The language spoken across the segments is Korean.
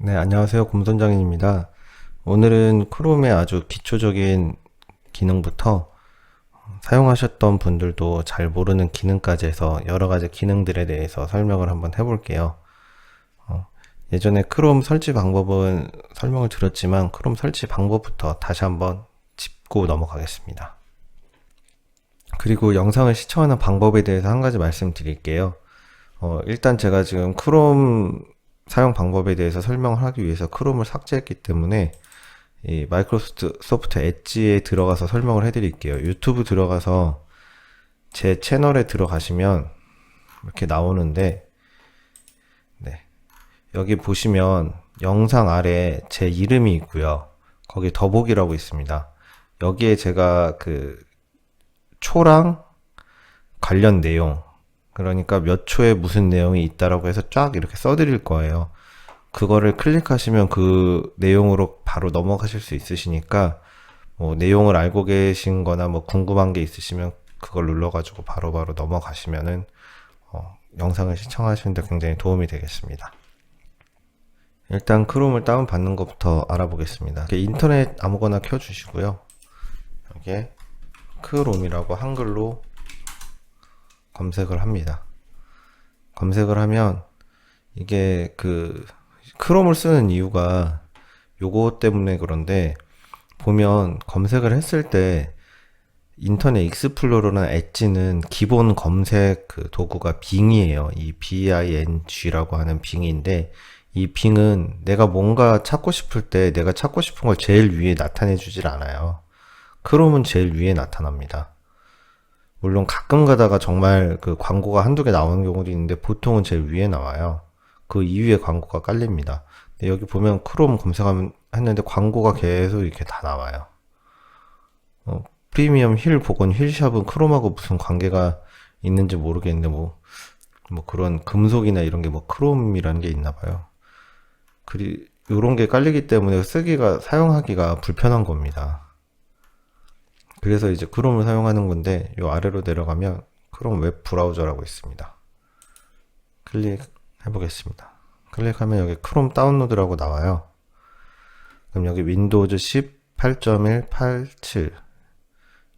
네, 안녕하세요. 곰선장인입니다. 오늘은 크롬의 아주 기초적인 기능부터 사용하셨던 분들도 잘 모르는 기능까지 해서 여러 가지 기능들에 대해서 설명을 한번 해볼게요. 예전에 크롬 설치 방법은 설명을 드렸지만 크롬 설치 방법부터 다시 한번 짚고 넘어가겠습니다. 그리고 영상을 시청하는 방법에 대해서 한 가지 말씀드릴게요. 일단 제가 지금 크롬 사용 방법에 대해서 설명을 하기 위해서 크롬을 삭제했기 때문에 이 마이크로소프트 엣지에 들어가서 설명을 해드릴게요. 유튜브 들어가서 제 채널에 들어가시면 이렇게 나오는데, 네. 여기 보시면 영상 아래 제 이름이 있고요. 거기 더보기라고 있습니다. 여기에 제가 그 초랑 관련 내용, 그러니까 몇 초에 무슨 내용이 있다라고 해서 쫙 이렇게 써드릴 거예요. 그거를 클릭하시면 그 내용으로 바로 넘어가실 수 있으시니까 뭐 내용을 알고 계신 거나 뭐 궁금한 게 있으시면 그걸 눌러가지고 바로바로 넘어가시면은 영상을 시청하시는데 굉장히 도움이 되겠습니다. 일단 크롬을 다운받는 것부터 알아보겠습니다. 인터넷 아무거나 켜주시고요. 여기에 크롬이라고 한글로 검색을 합니다. 검색을 하면 이게 그 크롬을 쓰는 이유가 요거 때문에 그런데 보면 검색을 했을 때 인터넷 익스플로러나 엣지는 기본 검색 그 도구가 빙이에요. 이 bing라고 하는 빙인데 이 빙은 내가 뭔가 찾고 싶을 때 내가 찾고 싶은 걸 제일 위에 나타내 주질 않아요. 크롬은 제일 위에 나타납니다. 물론 가끔 가다가 정말 그 광고가 한두 개 나오는 경우도 있는데 보통은 제일 위에 나와요. 그 이후에 광고가 깔립니다. 근데 여기 보면 크롬 검색하면 했는데 광고가 계속 이렇게 다 나와요. 프리미엄 힐 복원 힐샵은 크롬하고 무슨 관계가 있는지 모르겠는데 뭐 그런 금속이나 이런 게 뭐 크롬이라는 게 있나 봐요. 요런 게 깔리기 때문에 사용하기가 불편한 겁니다. 그래서 이제 크롬을 사용하는 건데 요 아래로 내려가면 크롬 웹 브라우저라고 있습니다. 클릭해 보겠습니다. 클릭하면 여기 크롬 다운로드라고 나와요. 그럼 여기 윈도우즈 10 8.187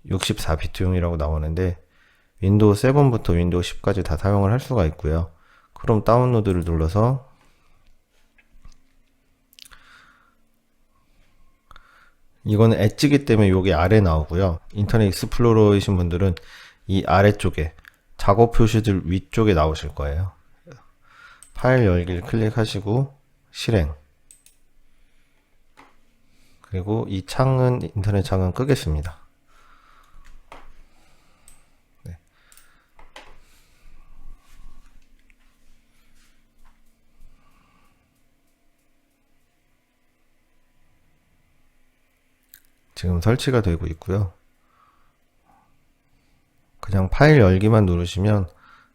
64비트용이라고 나오는데 윈도우 7부터 윈도우 10까지 다 사용을 할 수가 있고요. 크롬 다운로드를 눌러서 이거는 엣지기 때문에 여기 아래 나오고요. 인터넷 익스플로러이신 분들은 이 아래쪽에 작업 표시들 위쪽에 나오실 거예요. 파일 열기를 클릭하시고 실행. 그리고 이 인터넷 창은 끄겠습니다. 네. 지금 설치가 되고 있고요. 그냥 파일 열기만 누르시면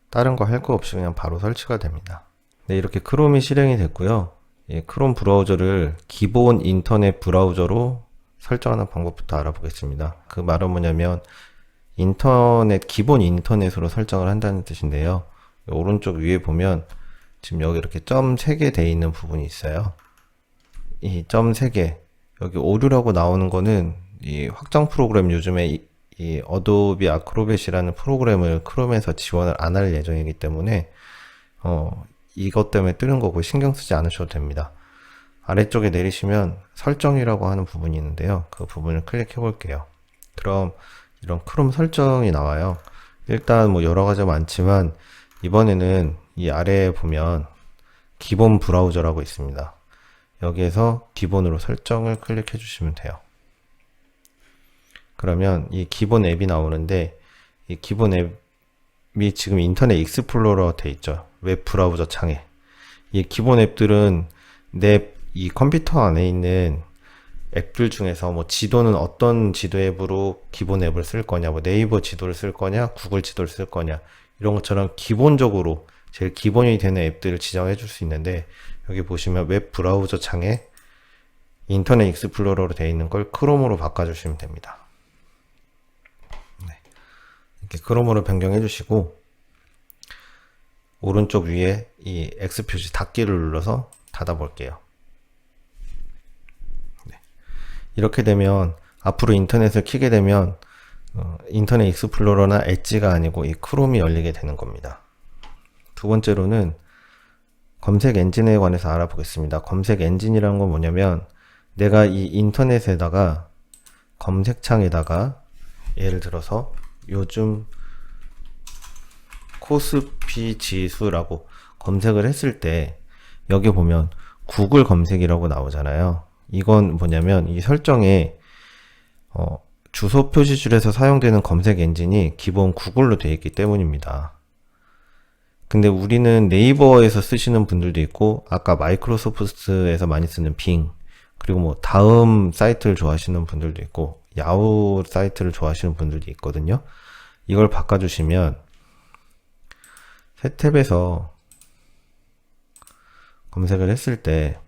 다른 거 할 거 없이 그냥 바로 설치가 됩니다. 네, 이렇게 크롬이 실행이 됐고요. 예, 크롬 브라우저를 기본 인터넷 브라우저로 설정하는 방법부터 알아보겠습니다. 그 말은 뭐냐면 기본 인터넷으로 설정을 한다는 뜻인데요. 오른쪽 위에 보면 지금 여기 이렇게 점 3개 돼 있는 부분이 있어요. 이 점 3개 여기 오류라고 나오는 거는 이 확장 프로그램 요즘에 이 어도비 아크로벳이라는 프로그램을 크롬에서 지원을 안 할 예정이기 때문에 이것 때문에 뜨는 거고 신경 쓰지 않으셔도 됩니다. 아래쪽에 내리시면 설정이라고 하는 부분이 있는데요. 그 부분을 클릭해 볼게요. 그럼 이런 크롬 설정이 나와요. 일단 뭐 여러 가지가 많지만 이번에는 이 아래에 보면 기본 브라우저라고 있습니다. 여기에서 기본으로 설정을 클릭해 주시면 돼요. 그러면 이 기본 앱이 나오는데 이 기본 앱이 지금 인터넷 익스플로러 돼 있죠. 웹 브라우저 창에. 이 기본 앱들은 이 컴퓨터 안에 있는 앱들 중에서 뭐 지도는 어떤 지도 앱으로 기본 앱을 쓸 거냐, 뭐 네이버 지도를 쓸 거냐, 구글 지도를 쓸 거냐, 이런 것처럼 기본적으로 제일 기본이 되는 앱들을 지정해 줄 수 있는데 여기 보시면 웹 브라우저 창에 인터넷 익스플로러로 되어 있는 걸 크롬으로 바꿔주시면 됩니다. 네. 이렇게 크롬으로 변경해 주시고 오른쪽 위에 이 X 표시 닫기를 눌러서 닫아 볼게요. 이렇게 되면 앞으로 인터넷을 키게 되면 인터넷 익스플로러나 엣지가 아니고 이 크롬이 열리게 되는 겁니다. 두 번째로는 검색 엔진에 관해서 알아보겠습니다. 검색 엔진이라는 건 뭐냐면 내가 이 인터넷에다가 검색창에다가 예를 들어서 요즘 코스피 지수라고 검색을 했을 때 여기 보면 구글 검색이라고 나오잖아요. 이건 뭐냐면 이 설정에 주소 표시줄에서 사용되는 검색 엔진이 기본 구글로 되어 있기 때문입니다. 근데 우리는 네이버에서 쓰시는 분들도 있고 아까 마이크로소프트에서 많이 쓰는 빙 그리고 뭐 다음 사이트를 좋아하시는 분들도 있고 야후 사이트를 좋아하시는 분들도 있거든요. 이걸 바꿔주시면 새 탭에서 검색을 했을 때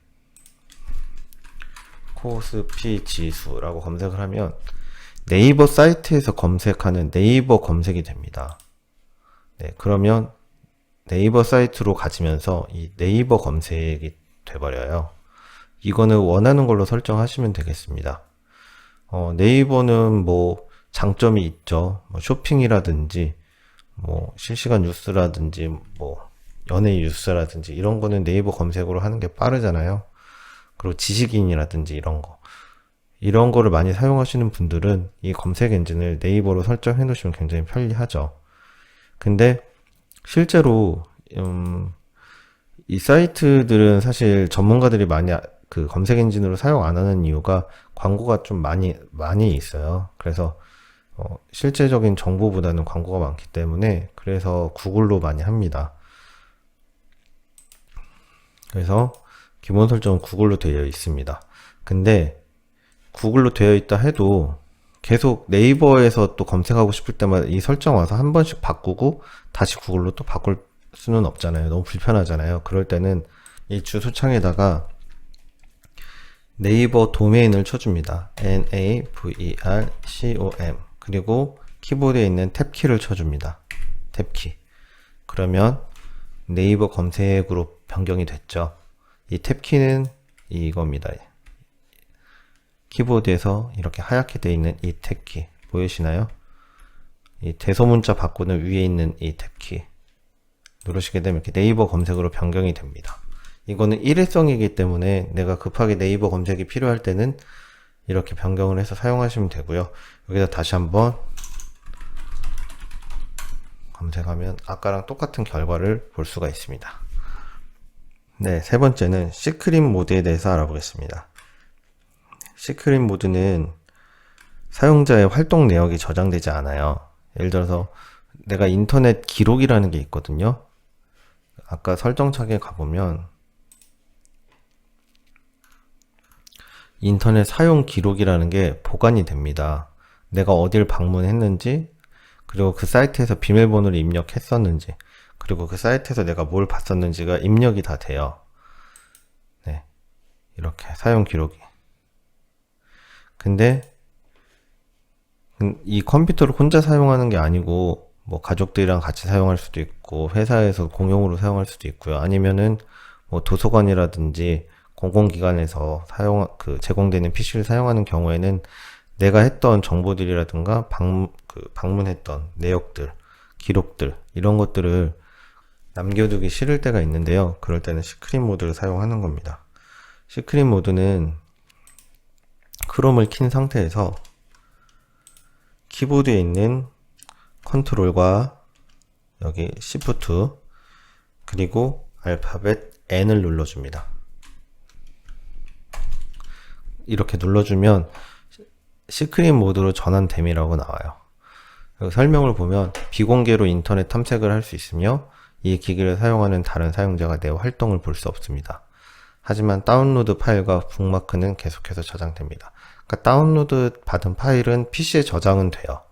코스피 지수라고 검색을 하면 네이버 사이트에서 검색하는 네이버 검색이 됩니다. 네, 그러면 네이버 사이트로 가지면서 이 네이버 검색이 돼버려요. 이거는 원하는 걸로 설정하시면 되겠습니다. 네이버는 뭐 장점이 있죠. 뭐 쇼핑이라든지 뭐 실시간 뉴스라든지 뭐 연예 뉴스라든지 이런 거는 네이버 검색으로 하는 게 빠르잖아요. 그리고 지식인이라든지 이런 거를 많이 사용하시는 분들은 이 검색 엔진을 네이버로 설정해 놓으시면 굉장히 편리하죠. 근데 실제로 이 사이트들은 사실 전문가들이 많이 그 검색 엔진으로 사용 안 하는 이유가 광고가 좀 많이 있어요. 그래서 실제적인 정보보다는 광고가 많기 때문에 그래서 구글로 많이 합니다. 그래서 기본 설정은 구글로 되어 있습니다. 근데 구글로 되어 있다 해도 계속 네이버에서 또 검색하고 싶을 때마다 이 설정 와서 한 번씩 바꾸고 다시 구글로 또 바꿀 수는 없잖아요. 너무 불편하잖아요. 그럴 때는 이 주소창에다가 네이버 도메인을 쳐줍니다. NAVERCOM 그리고 키보드에 있는 탭키를 쳐줍니다. 탭키. 그러면 네이버 검색으로 변경이 됐죠. 이 탭키는 이겁니다. 키보드에서 이렇게 하얗게 되어 있는 이 탭키 보이시나요? 이 대소문자 바꾸는 위에 있는 이 탭키 누르시게 되면 이렇게 네이버 검색으로 변경이 됩니다. 이거는 일회성이기 때문에 내가 급하게 네이버 검색이 필요할 때는 이렇게 변경을 해서 사용하시면 되고요. 여기다 다시 한번 검색하면 아까랑 똑같은 결과를 볼 수가 있습니다. 네, 세 번째는 시크릿 모드에 대해서 알아보겠습니다. 시크릿 모드는 사용자의 활동 내역이 저장되지 않아요. 예를 들어서 내가 인터넷 기록이라는 게 있거든요. 아까 설정창에 가보면 인터넷 사용 기록이라는 게 보관이 됩니다. 내가 어딜 방문했는지, 그리고 그 사이트에서 비밀번호를 입력했었는지, 그리고 그 사이트에서 내가 뭘 봤었는지가 입력이 다 돼요. 네, 이렇게 사용 기록이. 근데 이 컴퓨터를 혼자 사용하는 게 아니고 뭐 가족들이랑 같이 사용할 수도 있고 회사에서 공용으로 사용할 수도 있고요. 아니면은 뭐 도서관이라든지 공공기관에서 제공되는 PC를 사용하는 경우에는 내가 했던 정보들이라든가 방문했던 내역들, 기록들 이런 것들을 남겨두기 싫을 때가 있는데요. 그럴 때는 시크릿 모드를 사용하는 겁니다. 시크릿 모드는 크롬을 킨 상태에서 키보드에 있는 컨트롤과 여기 시프트 그리고 알파벳 N을 눌러줍니다. 이렇게 눌러주면 시크릿 모드로 전환됨이라고 나와요. 여기 설명을 보면 비공개로 인터넷 탐색을 할 수 있으며 이 기기를 사용하는 다른 사용자가 내 활동을 볼 수 없습니다. 하지만 다운로드 파일과 북마크는 계속해서 저장됩니다. 그러니까 다운로드 받은 파일은 PC에 저장은 돼요.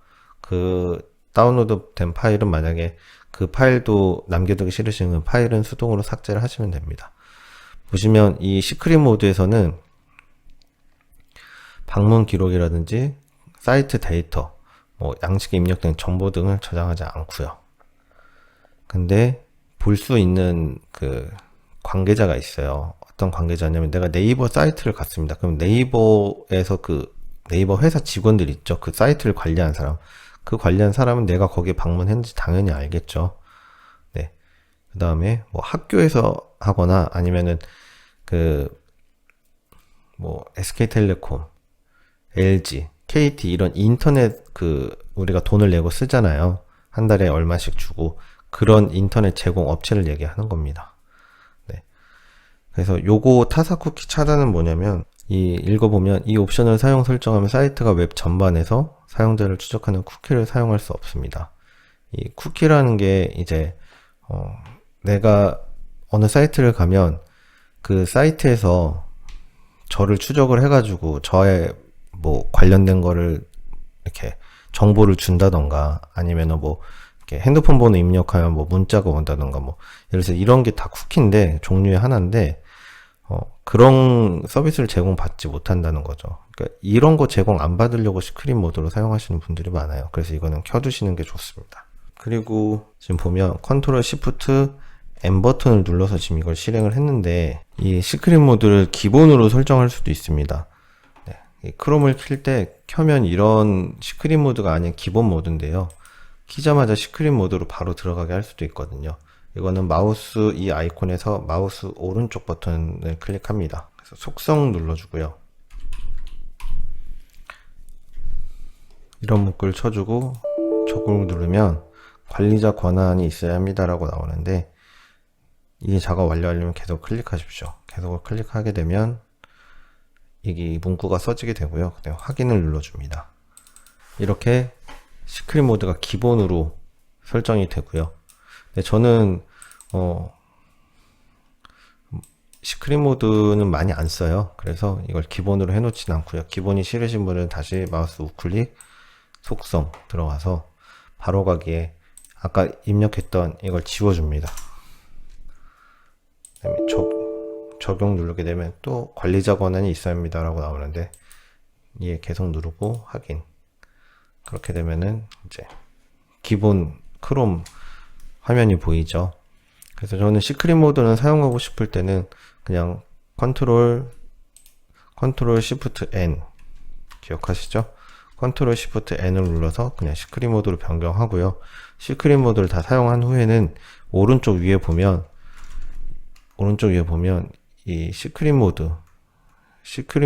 그 다운로드 된 파일은 만약에 그 파일도 남겨두기 싫으시면 파일은 수동으로 삭제를 하시면 됩니다. 보시면 이 시크릿 모드에서는 방문 기록이라든지 사이트 데이터, 뭐 양식에 입력된 정보 등을 저장하지 않고요. 근데 볼 수 있는 그 관계자가 있어요. 어떤 관계자냐면 내가 네이버 사이트를 갔습니다. 그럼 네이버에서 그 네이버 회사 직원들 있죠. 그 사이트를 관리한 사람. 그 관리한 사람은 내가 거기에 방문했는지 당연히 알겠죠. 네. 그 다음에 뭐 학교에서 하거나 아니면은 그 뭐 SK텔레콤, LG, KT 이런 인터넷 그 우리가 돈을 내고 쓰잖아요. 한 달에 얼마씩 주고 그런 인터넷 제공 업체를 얘기하는 겁니다. 네. 그래서 요거 타사 쿠키 차단은 뭐냐면 이 읽어보면 이 옵션을 사용 설정하면 사이트가 웹 전반에서 사용자를 추적하는 쿠키를 사용할 수 없습니다. 이 쿠키라는 게 이제 내가 어느 사이트를 가면 그 사이트에서 저를 추적을 해가지고 저의 뭐 관련된 거를 이렇게 정보를 준다던가 아니면은 뭐 이렇게 핸드폰 번호 입력하면 뭐 문자가 온다던가 뭐 예를 들어서 이런 게 다 쿠키인데 종류의 하나인데 그런 서비스를 제공받지 못한다는 거죠. 그러니까 이런 거 제공 안 받으려고 시크릿 모드로 사용하시는 분들이 많아요. 그래서 이거는 켜두시는 게 좋습니다. 그리고 지금 보면 컨트롤 시프트 M 버튼을 눌러서 지금 이걸 실행을 했는데 이 시크릿 모드를 기본으로 설정할 수도 있습니다. 네, 이 크롬을 킬 때 켜면 이런 시크릿 모드가 아닌 기본 모드인데요. 키자마자 시크릿 모드로 바로 들어가게 할 수도 있거든요. 이거는 마우스 이 아이콘에서 마우스 오른쪽 버튼을 클릭합니다. 그래서 속성 눌러주고요. 이런 문구를 쳐주고 저걸 누르면 관리자 권한이 있어야 합니다라고 나오는데 이 작업 완료하려면 계속 클릭하십시오. 계속 클릭하게 되면 이게 문구가 써지게 되고요. 그다음에 확인을 눌러줍니다. 이렇게 시크릿 모드가 기본으로 설정이 되고요. 근데 저는 시크릿 모드는 많이 안 써요. 그래서 이걸 기본으로 해놓지는 않고요. 기본이 싫으신 분은 다시 마우스 우클릭 속성 들어가서 바로 가기에 아까 입력했던 이걸 지워줍니다. 그다음에 적용 누르게 되면 또 관리자 권한이 있어야 합니다 라고 나오는데 예 계속 누르고 확인. 그렇게 되면은 이제 기본 크롬 화면이 보이죠. 그래서 저는 시크릿 모드는 사용하고 싶을 때는 그냥 컨트롤 시프트 N 기억하시죠? 컨트롤 시프트 N을 눌러서 그냥 시크릿 모드로 변경하고요. 시크릿 모드를 다 사용한 후에는 오른쪽 위에 보면 이 시크릿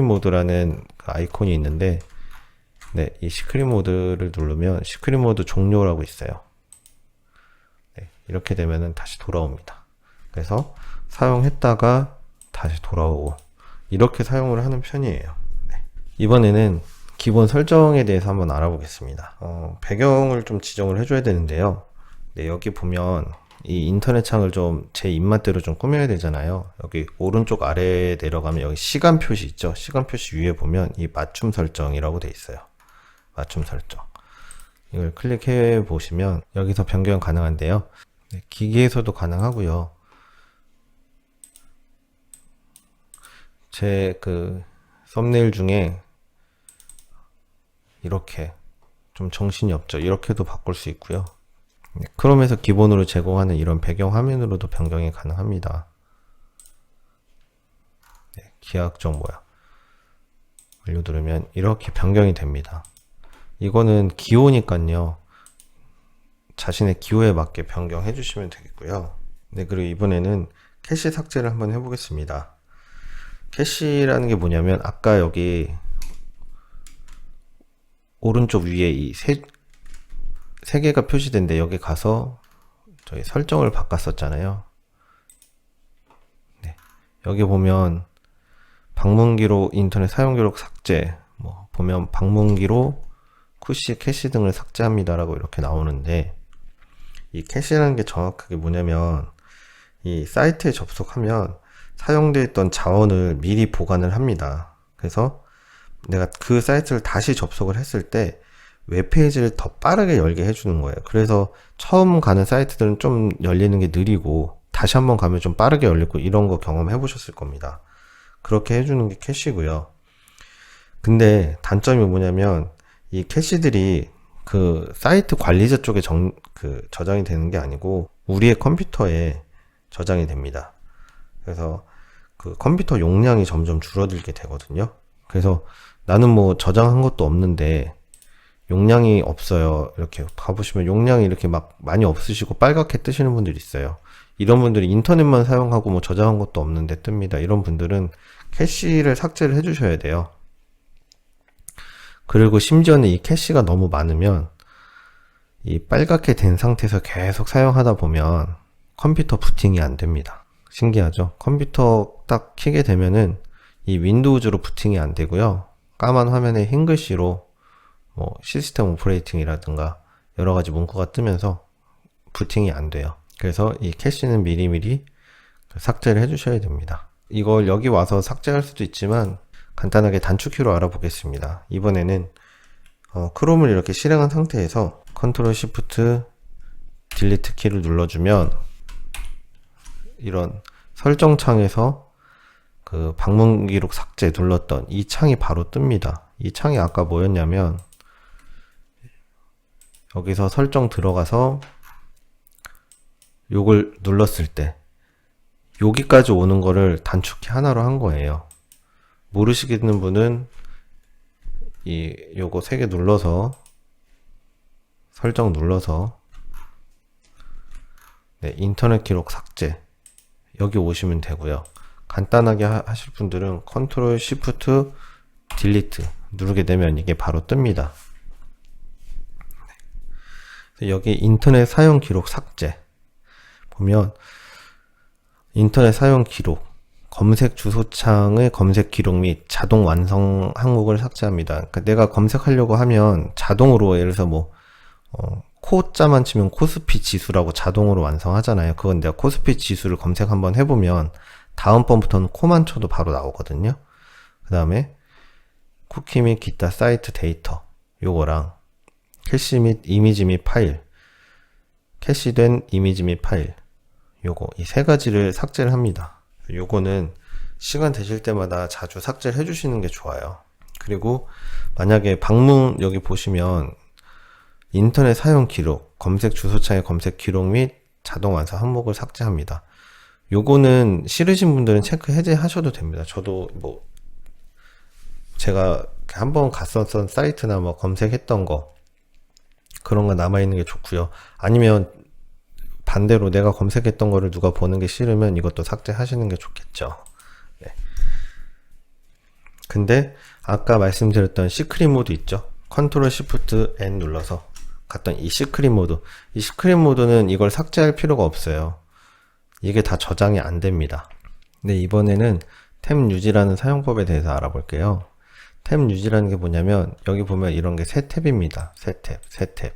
모드라는 그 아이콘이 있는데 네, 이 시크릿 모드를 누르면 시크릿 모드 종료라고 있어요. 네, 이렇게 되면은 다시 돌아옵니다. 그래서 사용했다가 다시 돌아오고 이렇게 사용을 하는 편이에요. 네. 이번에는 기본 설정에 대해서 한번 알아보겠습니다. 배경을 좀 지정을 해줘야 되는데요. 네, 여기 보면 이 인터넷 창을 좀 제 입맛대로 좀 꾸며야 되잖아요. 여기 오른쪽 아래에 내려가면 여기 시간 표시 있죠. 시간 표시 위에 보면 이 맞춤 설정이라고 돼 있어요. 맞춤 설정. 이걸 클릭해 보시면 여기서 변경 가능한데요. 네, 기기에서도 가능하고요. 제 그 썸네일 중에 이렇게 좀 정신이 없죠. 이렇게도 바꿀 수 있고요. 네, 크롬에서 기본으로 제공하는 이런 배경 화면으로도 변경이 가능합니다. 네, 기하학적 모양 완료 누르면 이렇게 변경이 됩니다. 이거는 기호니까요. 자신의 기호에 맞게 변경해 주시면 되겠고요. 네, 그리고 이번에는 캐시 삭제를 한번 해보겠습니다. 캐시라는 게 뭐냐면 아까 여기 오른쪽 위에 이 세 개가 표시된데 여기 가서 저희 설정을 바꿨었잖아요. 네, 여기 보면 방문 기록, 인터넷 사용 기록 삭제, 뭐 보면 방문 기록, 쿠시, 캐시 등을 삭제합니다라고 이렇게 나오는데 이 캐시라는 게 정확하게 뭐냐면 이 사이트에 접속하면 사용되어 있던 자원을 미리 보관을 합니다. 그래서 내가 그 사이트를 다시 접속을 했을 때 웹페이지를 더 빠르게 열게 해주는 거예요. 그래서 처음 가는 사이트들은 좀 열리는 게 느리고 다시 한번 가면 좀 빠르게 열리고 이런 거 경험해 보셨을 겁니다. 그렇게 해주는 게 캐시고요. 근데 단점이 뭐냐면 이 캐시들이 그 사이트 관리자 쪽에 저장이 되는 게 아니고 우리의 컴퓨터에 저장이 됩니다. 그래서 그 컴퓨터 용량이 점점 줄어들게 되거든요. 그래서 나는 뭐 저장한 것도 없는데 용량이 없어요. 이렇게 가보시면 용량이 이렇게 막 많이 없으시고 빨갛게 뜨시는 분들이 있어요. 이런 분들이 인터넷만 사용하고 뭐 저장한 것도 없는데 뜹니다. 이런 분들은 캐시를 삭제를 해주셔야 돼요. 그리고 심지어는 이 캐시가 너무 많으면 이 빨갛게 된 상태에서 계속 사용하다 보면 컴퓨터 부팅이 안 됩니다. 신기하죠? 컴퓨터 딱 켜게 되면은 이 윈도우즈로 부팅이 안 되고요. 까만 화면에 흰 글씨로 뭐 시스템 오퍼레이팅이라든가 여러 가지 문구가 뜨면서 부팅이 안 돼요. 그래서 이 캐시는 미리미리 삭제를 해주셔야 됩니다. 이걸 여기 와서 삭제할 수도 있지만 간단하게 단축키로 알아보겠습니다. 이번에는 크롬을 이렇게 실행한 상태에서 컨트롤 시프트 딜리트 키를 눌러주면 이런 설정 창에서 그 방문 기록 삭제 눌렀던 이 창이 바로 뜹니다. 이 창이 아까 뭐였냐면 여기서 설정 들어가서 요걸 눌렀을 때 여기까지 오는 거를 단축키 하나로 한 거예요. 모르시겠는 분은 요거 3개 눌러서 설정 눌러서 네, 인터넷 기록 삭제 여기 오시면 되고요. 간단하게 하실 분들은 컨트롤 시프트 딜리트 누르게 되면 이게 바로 뜹니다. 여기 인터넷 사용 기록 삭제 보면 인터넷 사용 기록 검색 주소창의 검색 기록 및 자동 완성 항목을 삭제합니다. 그러니까 내가 검색하려고 하면 자동으로 예를 들어서 뭐 코자만 치면 코스피 지수라고 자동으로 완성하잖아요. 그건 내가 코스피 지수를 검색 한번 해보면 다음번부터는 코만 쳐도 바로 나오거든요. 그 다음에 쿠키 및 기타 사이트 데이터 요거랑 캐시 및 이미지 및 파일 캐시된 이미지 및 파일 요거 이 3가지를 삭제를 합니다. 요거는 시간 되실 때마다 자주 삭제를 해주시는 게 좋아요. 그리고 만약에 방문 여기 보시면 인터넷 사용 기록, 검색 주소창의 검색 기록 및 자동 완성 항목을 삭제합니다. 요거는 싫으신 분들은 체크 해제하셔도 됩니다. 저도 뭐 제가 한번 갔었던 사이트나 뭐 검색했던 거 그런 거 남아있는 게 좋고요. 아니면 반대로 내가 검색했던 거를 누가 보는 게 싫으면 이것도 삭제하시는 게 좋겠죠. 네. 근데 아까 말씀드렸던 시크릿 모드 있죠? 컨트롤 시프트 N 눌러서 갔던 이 시크릿 모드. 이 시크릿 모드는 이걸 삭제할 필요가 없어요. 이게 다 저장이 안 됩니다. 네, 이번에는 템 유지라는 사용법에 대해서 알아볼게요. 템 유지라는 게 뭐냐면 여기 보면 이런 게 새 탭입니다. 새 탭.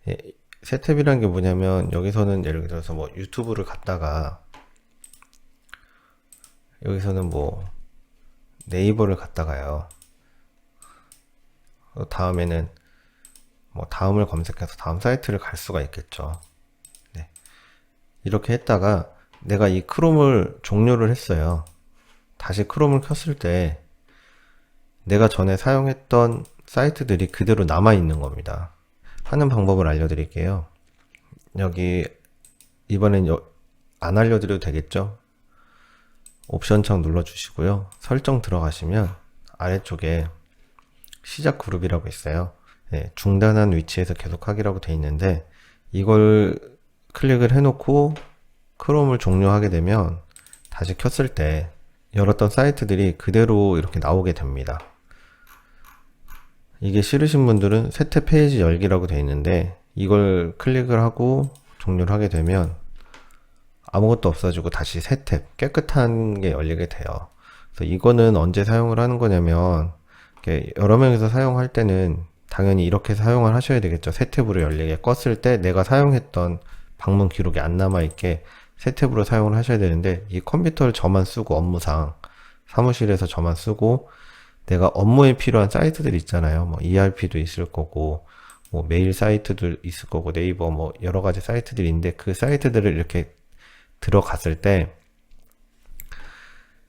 예, 새 탭이라는 게 뭐냐면 여기서는 예를 들어서 뭐 유튜브를 갔다가 여기서는 뭐 네이버를 갔다가요. 다음에는 뭐 다음을 검색해서 다음 사이트를 갈 수가 있겠죠. 네. 이렇게 했다가 내가 이 크롬을 종료를 했어요. 다시 크롬을 켰을 때 내가 전에 사용했던 사이트들이 그대로 남아 있는 겁니다. 하는 방법을 알려드릴게요. 여기 이번엔 안 알려드려도 되겠죠? 옵션 창 눌러주시고요. 설정 들어가시면 아래쪽에 시작 그룹이라고 있어요. 네, 중단한 위치에서 계속하기라고 돼 있는데 이걸 클릭을 해놓고 크롬을 종료하게 되면 다시 켰을 때 열었던 사이트들이 그대로 이렇게 나오게 됩니다. 이게 싫으신 분들은 새 탭 페이지 열기라고 되어 있는데 이걸 클릭을 하고 종료를 하게 되면 아무것도 없어지고 다시 새 탭 깨끗한 게 열리게 돼요. 그래서 이거는 언제 사용을 하는 거냐면 여러 명이서 사용할 때는 당연히 이렇게 사용을 하셔야 되겠죠. 새 탭으로 열리게 껐을 때 내가 사용했던 방문 기록이 안 남아있게 새 탭으로 사용을 하셔야 되는데 이 컴퓨터를 저만 쓰고 업무상 사무실에서 저만 쓰고 내가 업무에 필요한 사이트들 있잖아요. 뭐 ERP도 있을 거고 뭐 메일 사이트도 있을 거고 네이버 뭐 여러 가지 사이트들이 있는데 그 사이트들을 이렇게 들어갔을 때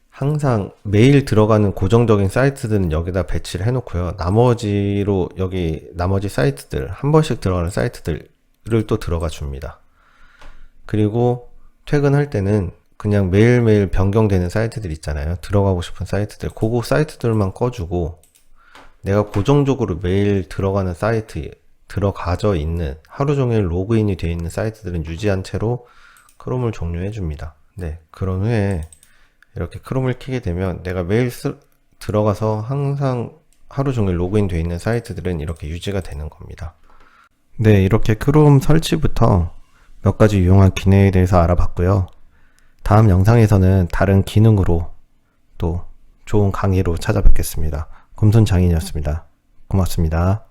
항상 매일 들어가는 고정적인 사이트들은 여기다 배치를 해 놓고요. 나머지로 여기 나머지 사이트들 한 번씩 들어가는 사이트들을 또 들어가 줍니다. 그리고 퇴근할 때는 그냥 매일매일 변경되는 사이트들 있잖아요. 들어가고 싶은 사이트들. 그거 사이트들만 꺼주고 내가 고정적으로 매일 들어가는 사이트, 들어가져 있는 하루 종일 로그인이 되어 있는 사이트들은 유지한 채로 크롬을 종료해 줍니다. 네, 그런 후에 이렇게 크롬을 켜게 되면 내가 매일 들어가서 항상 하루 종일 로그인 되어 있는 사이트들은 이렇게 유지가 되는 겁니다. 네, 이렇게 크롬 설치부터 몇 가지 유용한 기능에 대해서 알아봤고요. 다음 영상에서는 다른 기능으로 또 좋은 강의로 찾아뵙겠습니다. 곰손장인이었습니다. 고맙습니다.